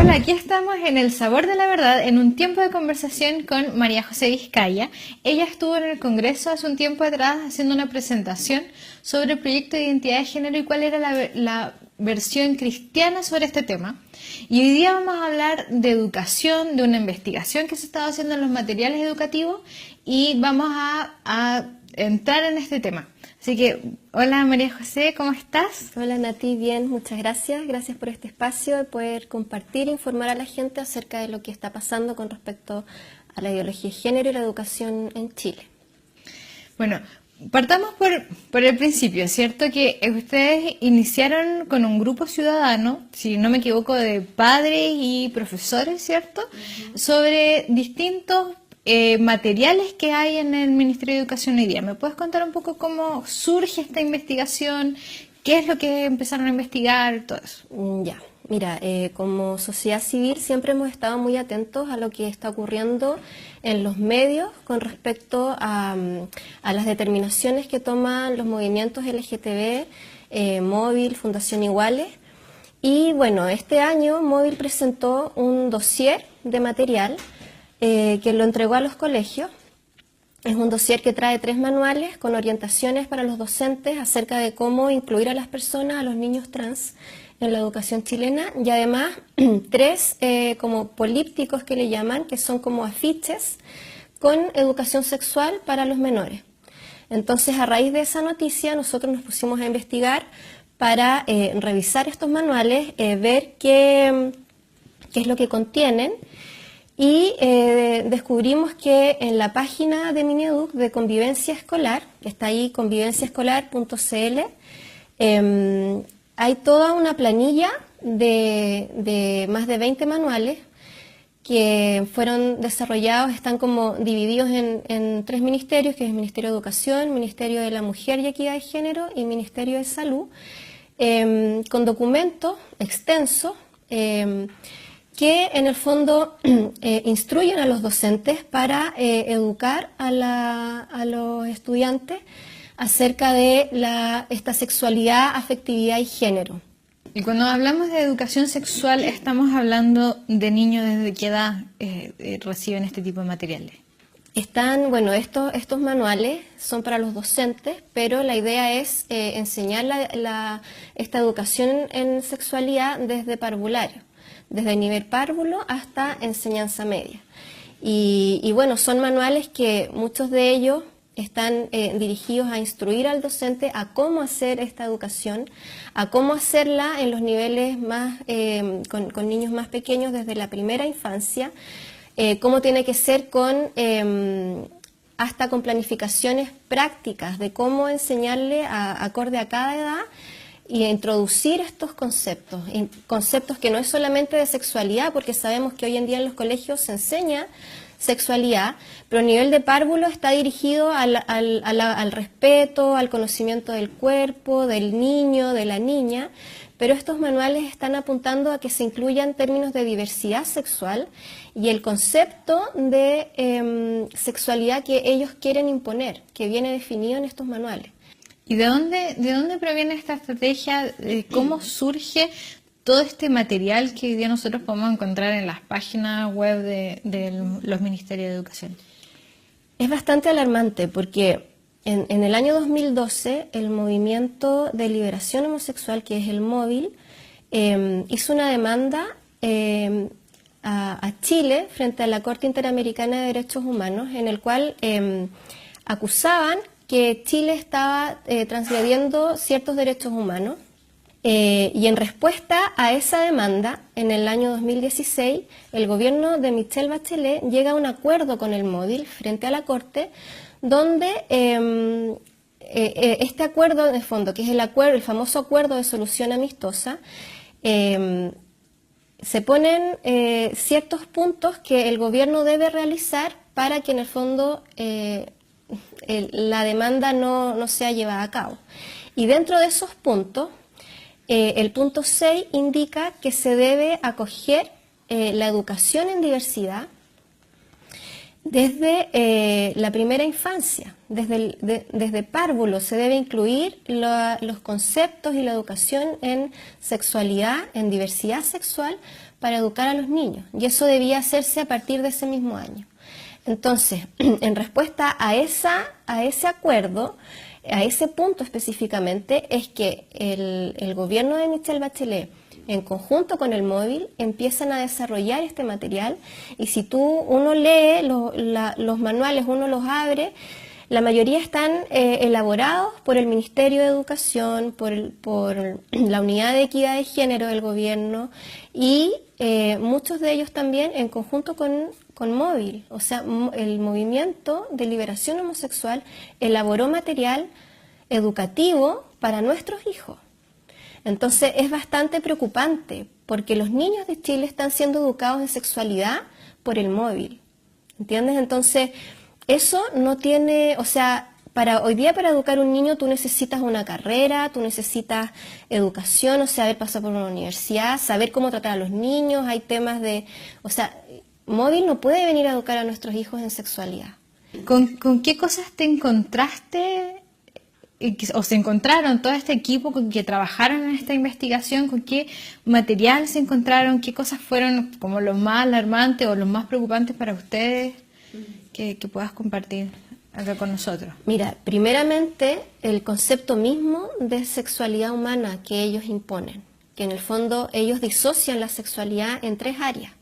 Hola, aquí estamos en El Sabor de la Verdad, en un tiempo de conversación con María José Vizcaya. Ella estuvo en el Congreso hace un tiempo atrás haciendo una presentación sobre el proyecto de identidad de género y cuál era la versión cristiana sobre este tema. Y hoy día vamos a hablar de educación, de una investigación que se estaba haciendo en los materiales educativos y vamos a entrar en este tema. Así que, hola María José, ¿cómo estás? Hola Nati, bien, muchas gracias. Gracias por este espacio de poder compartir e informar a la gente acerca de lo que está pasando con respecto a la ideología de género y la educación en Chile. Bueno, partamos por el principio, ¿cierto? Que ustedes iniciaron con un grupo ciudadano, si no me equivoco, de padres y profesores, ¿cierto? Sobre distintos materiales que hay en el Ministerio de Educación hoy día. ¿Me puedes contar un poco cómo surge esta investigación? ¿Qué es lo que empezaron a investigar? Todo eso. Ya, mira, como sociedad civil siempre hemos estado muy atentos a lo que está ocurriendo en los medios con respecto a las determinaciones que toman los movimientos LGTB, Móvil, Fundación Iguales. Y bueno, este año Móvil presentó un dossier de material que lo entregó a los colegios. Es un dossier que trae 3 manuales con orientaciones para los docentes acerca de cómo incluir a las personas, a los niños trans, en la educación chilena, y además 3 como polípticos que le llaman, que son como afiches con educación sexual para los menores. Entonces, a raíz de esa noticia, nosotros nos pusimos a investigar para revisar estos manuales, ver qué es lo que contienen. Y descubrimos que en la página de Mineduc de Convivencia Escolar, que está ahí convivenciaescolar.cl, hay toda una planilla de más de 20 manuales que fueron desarrollados, están como divididos en 3 ministerios, que es el Ministerio de Educación, Ministerio de la Mujer y Equidad de Género y Ministerio de Salud, con documentos extensos, que en el fondo instruyen a los docentes para educar a los estudiantes acerca de esta sexualidad, afectividad y género. Y cuando hablamos de educación sexual, estamos hablando de niños desde qué edad reciben este tipo de materiales. Bueno, estos manuales son para los docentes, pero la idea es enseñar esta educación en sexualidad desde parvulario. Desde nivel párvulo hasta enseñanza media. Y bueno, son manuales que muchos de ellos están dirigidos a instruir al docente a cómo hacer esta educación, a cómo hacerla en los niveles más con niños más pequeños desde la primera infancia, cómo tiene que ser hasta con planificaciones prácticas de cómo enseñarle acorde a cada edad, y introducir estos conceptos que no es solamente de sexualidad, porque sabemos que hoy en día en los colegios se enseña sexualidad, pero a nivel de párvulo está dirigido al respeto, al conocimiento del cuerpo, del niño, de la niña, pero estos manuales están apuntando a que se incluyan términos de diversidad sexual y el concepto de sexualidad que ellos quieren imponer, que viene definido en estos manuales. ¿Y de dónde proviene esta estrategia? ¿Cómo surge todo este material que hoy día nosotros podemos encontrar en las páginas web de los Ministerios de Educación? Es bastante alarmante porque en el año 2012 el Movimiento de Liberación Homosexual, que es el Móvil, hizo una demanda a Chile frente a la Corte Interamericana de Derechos Humanos, en el cual acusaban que Chile estaba transgrediendo ciertos derechos humanos, y en respuesta a esa demanda, en el año 2016, el gobierno de Michelle Bachelet llega a un acuerdo con el Móvil frente a la Corte, donde este acuerdo, en el fondo, que es el famoso acuerdo de solución amistosa, se ponen ciertos puntos que el gobierno debe realizar para que en el fondo la demanda no sea llevada a cabo. Y dentro de esos puntos, el punto 6 indica que se debe acoger la educación en diversidad, Desde la primera infancia, desde párvulo, se debe incluir los conceptos y la educación en sexualidad, en diversidad sexual, para educar a los niños. Y eso debía hacerse a partir de ese mismo año. Entonces, en respuesta a ese acuerdo, a ese punto específicamente, es que el gobierno de Michelle Bachelet, en conjunto con el móvil, empiezan a desarrollar este material, y si uno lee los manuales, uno los abre, la mayoría están elaborados por el Ministerio de Educación, por la Unidad de Equidad de Género del gobierno, y muchos de ellos también en conjunto con móvil. O sea, el movimiento de liberación homosexual elaboró material educativo para nuestros hijos. Entonces es bastante preocupante porque los niños de Chile están siendo educados en sexualidad por el móvil, ¿entiendes? Entonces eso no tiene, o sea, hoy día para educar a un niño tú necesitas una carrera, tú necesitas educación, o sea, haber pasado por una universidad, saber cómo tratar a los niños, hay temas o sea, móvil no puede venir a educar a nuestros hijos en sexualidad. ¿Con qué cosas te encontraste o se encontraron todo este equipo con que trabajaron en esta investigación? ¿Con qué material se encontraron? ¿Qué cosas fueron como los más alarmantes o los más preocupantes para ustedes que puedas compartir acá con nosotros? Mira, primeramente el concepto mismo de sexualidad humana que ellos imponen, que en el fondo ellos disocian la sexualidad en 3 áreas,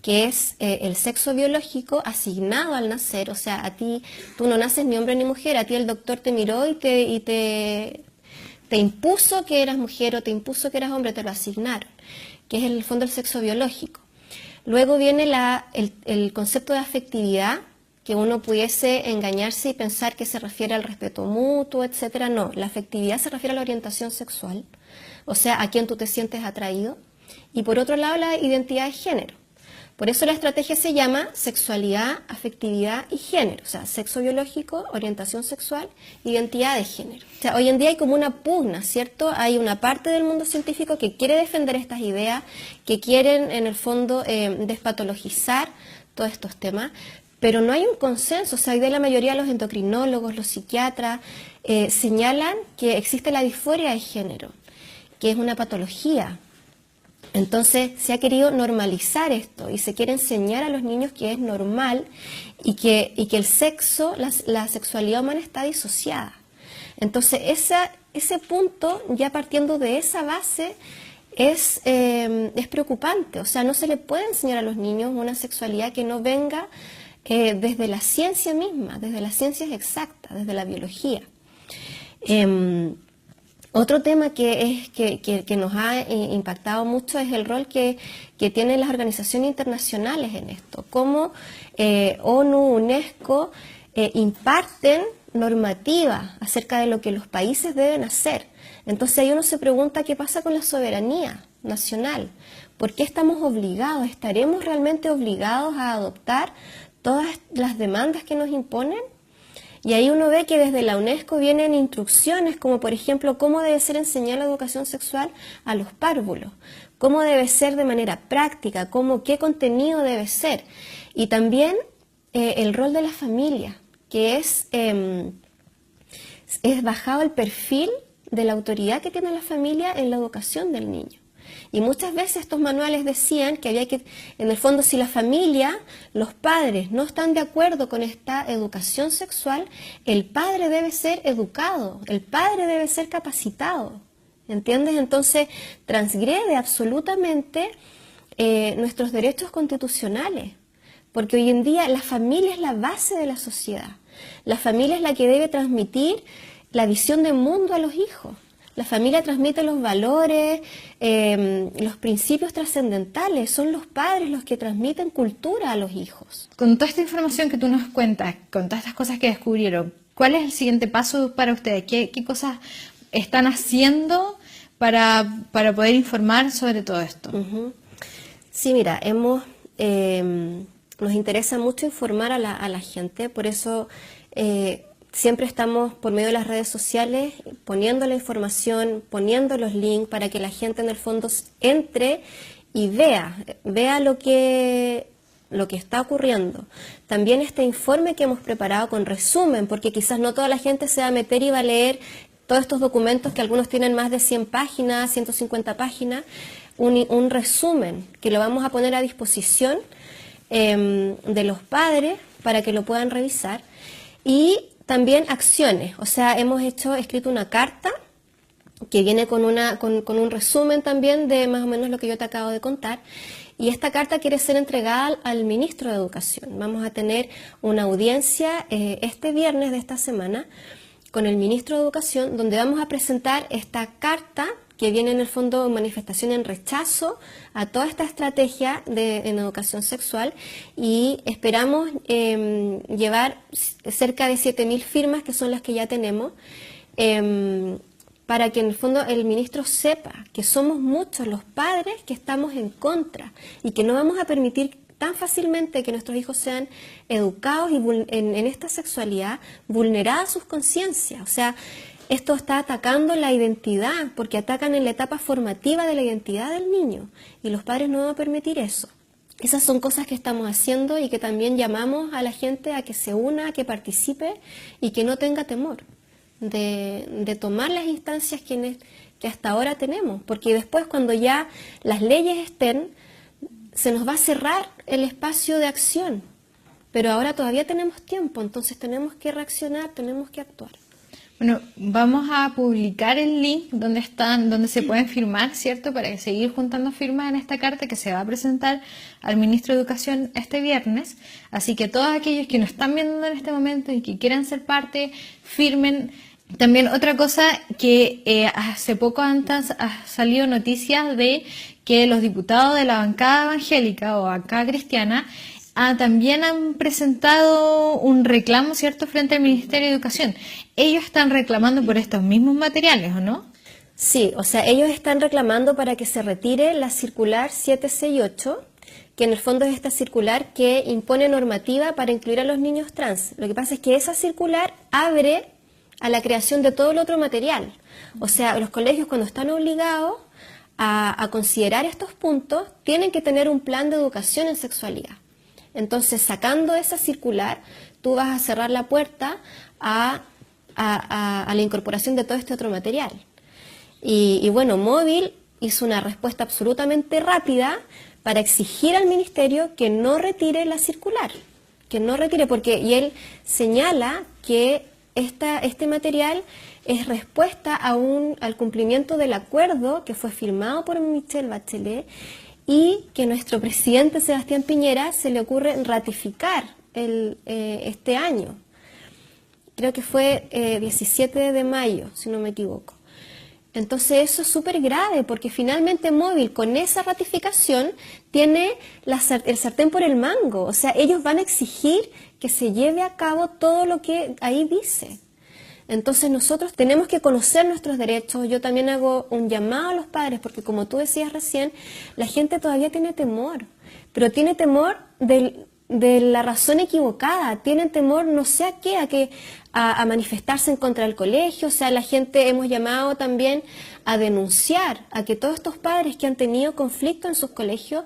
que es el sexo biológico asignado al nacer, o sea, a ti, tú no naces ni hombre ni mujer, a ti el doctor te miró y te impuso que eras mujer o te impuso que eras hombre, te lo asignaron, que es en el fondo el sexo biológico. Luego viene el concepto de afectividad, que uno pudiese engañarse y pensar que se refiere al respeto mutuo, etcétera. No, la afectividad se refiere a la orientación sexual, o sea, a quién tú te sientes atraído. Y por otro lado, la identidad de género. Por eso la estrategia se llama sexualidad, afectividad y género, o sea, sexo biológico, orientación sexual, identidad de género. O sea, hoy en día hay como una pugna, ¿cierto? Hay una parte del mundo científico que quiere defender estas ideas, que quieren en el fondo despatologizar todos estos temas, pero no hay un consenso. O sea, hoy día la mayoría de los endocrinólogos, los psiquiatras, señalan que existe la disforia de género, que es una patología. Entonces se ha querido normalizar esto y se quiere enseñar a los niños que es normal y que el sexo, la sexualidad humana está disociada. Entonces ese punto, ya partiendo de esa base, es preocupante. O sea, no se le puede enseñar a los niños una sexualidad que no venga desde la ciencia misma, desde las ciencias exactas, desde la biología. Otro tema que nos ha impactado mucho es el rol que tienen las organizaciones internacionales en esto, cómo ONU, UNESCO imparten normativas acerca de lo que los países deben hacer. Entonces ahí uno se pregunta qué pasa con la soberanía nacional, ¿por qué estamos obligados, estaremos realmente obligados a adoptar todas las demandas que nos imponen? Y ahí uno ve que desde la UNESCO vienen instrucciones como, por ejemplo, cómo debe ser enseñada la educación sexual a los párvulos, cómo debe ser de manera práctica, qué contenido debe ser. Y también el rol de la familia, que es bajado el perfil de la autoridad que tiene la familia en la educación del niño. Y muchas veces estos manuales decían que había que, en el fondo, si la familia, los padres no están de acuerdo con esta educación sexual, el padre debe ser educado, el padre debe ser capacitado, ¿entiendes? Entonces transgrede absolutamente nuestros derechos constitucionales, porque hoy en día la familia es la base de la sociedad, la familia es la que debe transmitir la visión del mundo a los hijos. La familia transmite los valores, los principios trascendentales. Son los padres los que transmiten cultura a los hijos. Con toda esta información que tú nos cuentas, con todas estas cosas que descubrieron, ¿cuál es el siguiente paso para ustedes? ¿Qué cosas están haciendo para poder informar sobre todo esto? Sí, mira, nos interesa mucho informar a la gente, por eso siempre estamos por medio de las redes sociales poniendo la información, poniendo los links para que la gente en el fondo entre y vea lo que lo que está ocurriendo, también este informe que hemos preparado con resumen, porque quizás no toda la gente se va a meter y va a leer todos estos documentos que algunos tienen más de 100 páginas, 150 páginas, un resumen que lo vamos a poner a disposición de los padres para que lo puedan revisar, y también acciones, o sea, hemos escrito una carta que viene con un resumen también de más o menos lo que yo te acabo de contar, y esta carta quiere ser entregada al ministro de Educación. Vamos a tener una audiencia este viernes de esta semana con el ministro de Educación, donde vamos a presentar esta carta que viene en el fondo en manifestación en rechazo a toda esta estrategia en educación sexual, y esperamos llevar cerca de 7.000 firmas, que son las que ya tenemos, para que en el fondo el ministro sepa que somos muchos los padres que estamos en contra y que no vamos a permitir tan fácilmente que nuestros hijos sean educados y en esta sexualidad, vulneradas sus conciencias. O sea, esto está atacando la identidad, porque atacan en la etapa formativa de la identidad del niño, y los padres no van a permitir eso. Esas son cosas que estamos haciendo y que también llamamos a la gente a que se una, a que participe y que no tenga temor de tomar las instancias que hasta ahora tenemos, porque después, cuando ya las leyes estén, se nos va a cerrar el espacio de acción, pero ahora todavía tenemos tiempo, entonces tenemos que reaccionar, tenemos que actuar. Bueno, vamos a publicar el link donde se pueden firmar, ¿cierto? Para seguir juntando firmas en esta carta que se va a presentar al ministro de Educación este viernes. Así que todos aquellos que nos están viendo en este momento y que quieran ser parte, firmen. También otra cosa que hace poco antes ha salido noticias de que los diputados de la bancada evangélica o bancada cristiana también han presentado un reclamo, ¿cierto?, frente al Ministerio de Educación. Ellos están reclamando por estos mismos materiales, ¿o no? Sí, o sea, ellos están reclamando para que se retire la circular 768, que en el fondo es esta circular que impone normativa para incluir a los niños trans. Lo que pasa es que esa circular abre a la creación de todo el otro material. O sea, los colegios, cuando están obligados a considerar estos puntos, tienen que tener un plan de educación en sexualidad. Entonces, sacando esa circular, tú vas a cerrar la puerta a la incorporación de todo este otro material. Y bueno, Móvil hizo una respuesta absolutamente rápida para exigir al ministerio que no retire la circular, que no retire, y él señala que este material es respuesta al cumplimiento del acuerdo que fue firmado por Michelle Bachelet, y que nuestro presidente Sebastián Piñera se le ocurre ratificar este año. Creo que fue 17 de mayo, si no me equivoco. Entonces eso es súper grave, porque finalmente Móvil, con esa ratificación, tiene el sartén por el mango. O sea, ellos van a exigir que se lleve a cabo todo lo que ahí dice. Entonces nosotros tenemos que conocer nuestros derechos. Yo también hago un llamado a los padres, porque como tú decías recién, la gente todavía tiene temor, pero tiene temor de la razón equivocada, tienen temor no sé a qué, a manifestarse en contra del colegio. O sea, la gente hemos llamado también a denunciar, a que todos estos padres que han tenido conflicto en sus colegios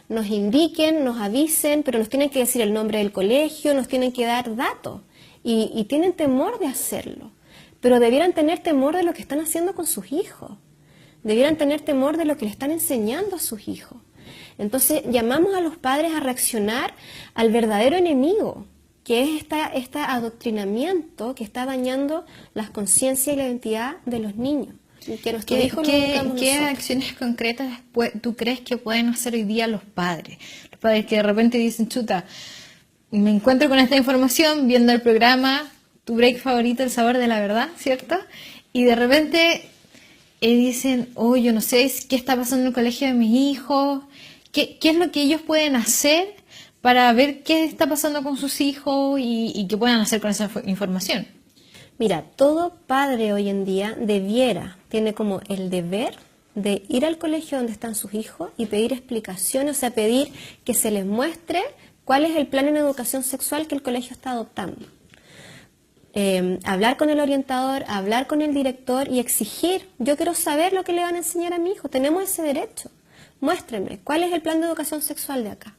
nos indiquen, nos avisen, pero nos tienen que decir el nombre del colegio, nos tienen que dar datos. Y tienen temor de hacerlo, pero debieran tener temor de lo que están haciendo con sus hijos, debieran tener temor de lo que le están enseñando a sus hijos. Entonces llamamos a los padres a reaccionar al verdadero enemigo, que es este adoctrinamiento que está dañando las conciencias y la identidad de los niños. Y que nuestros hijos ¿Qué acciones concretas tú crees que pueden hacer hoy día los padres? Los padres que de repente dicen, chuta, me encuentro con esta información viendo el programa, tu break favorito, El Sabor de la Verdad, ¿cierto? Y de repente dicen, oh, yo no sé qué está pasando en el colegio de mis hijos, qué es lo que ellos pueden hacer para ver qué está pasando con sus hijos y qué pueden hacer con esa información. Mira, todo padre hoy en día tiene como el deber de ir al colegio donde están sus hijos y pedir explicaciones, o sea, pedir que se les muestre cuál es el plan en educación sexual que el colegio está adoptando. Hablar con el orientador, hablar con el director y exigir, yo quiero saber lo que le van a enseñar a mi hijo, tenemos ese derecho, muéstrenme, ¿cuál es el plan de educación sexual de acá?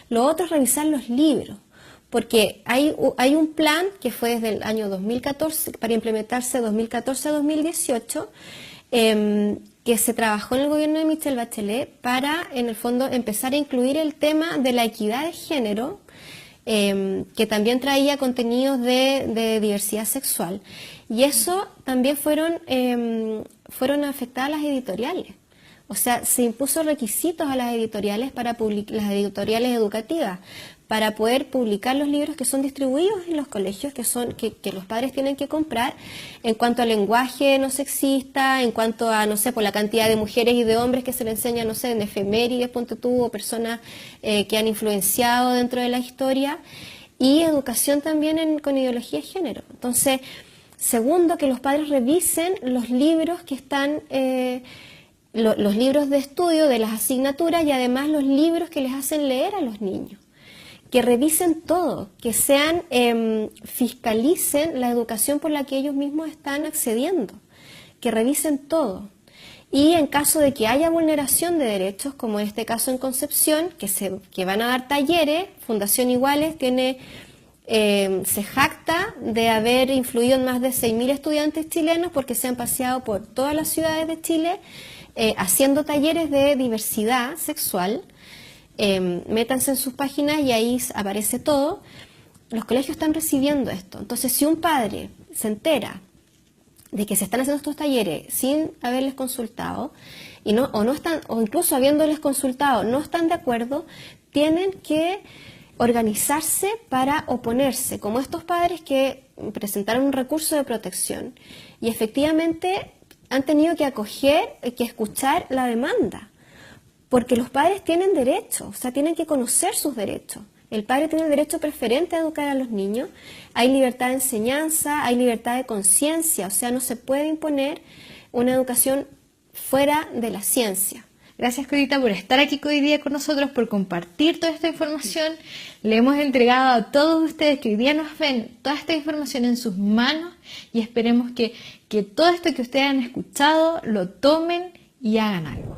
Lo otro es revisar los libros, porque hay un plan que fue desde el año 2014 para implementarse 2014-2018, que se trabajó en el gobierno de Michelle Bachelet para, en el fondo, empezar a incluir el tema de la equidad de género, que también traía contenidos de diversidad sexual. Y eso también fueron afectadas las editoriales. O sea, se impuso requisitos a las editoriales las editoriales educativas, para poder publicar los libros que son distribuidos en los colegios, que los padres tienen que comprar, en cuanto al lenguaje no sexista, en cuanto a, no sé, por la cantidad de mujeres y de hombres que se le enseña, no sé, en efemérides, ponte tú, o personas que han influenciado dentro de la historia, y educación también con ideología de género. Entonces, segundo, que los padres revisen los libros que están... los libros de estudio de las asignaturas y además los libros que les hacen leer a los niños. Que revisen todo, que fiscalicen la educación por la que ellos mismos están accediendo, que revisen todo. Y en caso de que haya vulneración de derechos, como en este caso en Concepción, que van a dar talleres, Fundación Iguales se jacta de haber influido en más de 6.000 estudiantes chilenos porque se han paseado por todas las ciudades de Chile haciendo talleres de diversidad sexual. Métanse en sus páginas y ahí aparece todo. Los colegios están recibiendo esto. Entonces, si un padre se entera de que se están haciendo estos talleres sin haberles consultado o incluso habiéndoles consultado no están de acuerdo, tienen que organizarse para oponerse, como estos padres que presentaron un recurso de protección y efectivamente han tenido que escuchar la demanda. Porque los padres tienen derechos, o sea, tienen que conocer sus derechos. El padre tiene el derecho preferente a educar a los niños. Hay libertad de enseñanza, hay libertad de conciencia, o sea, no se puede imponer una educación fuera de la ciencia. Gracias, Corita, por estar aquí hoy día con nosotros, por compartir toda esta información. Le hemos entregado a todos ustedes que hoy día nos ven toda esta información en sus manos y esperemos que todo esto que ustedes han escuchado lo tomen y hagan algo.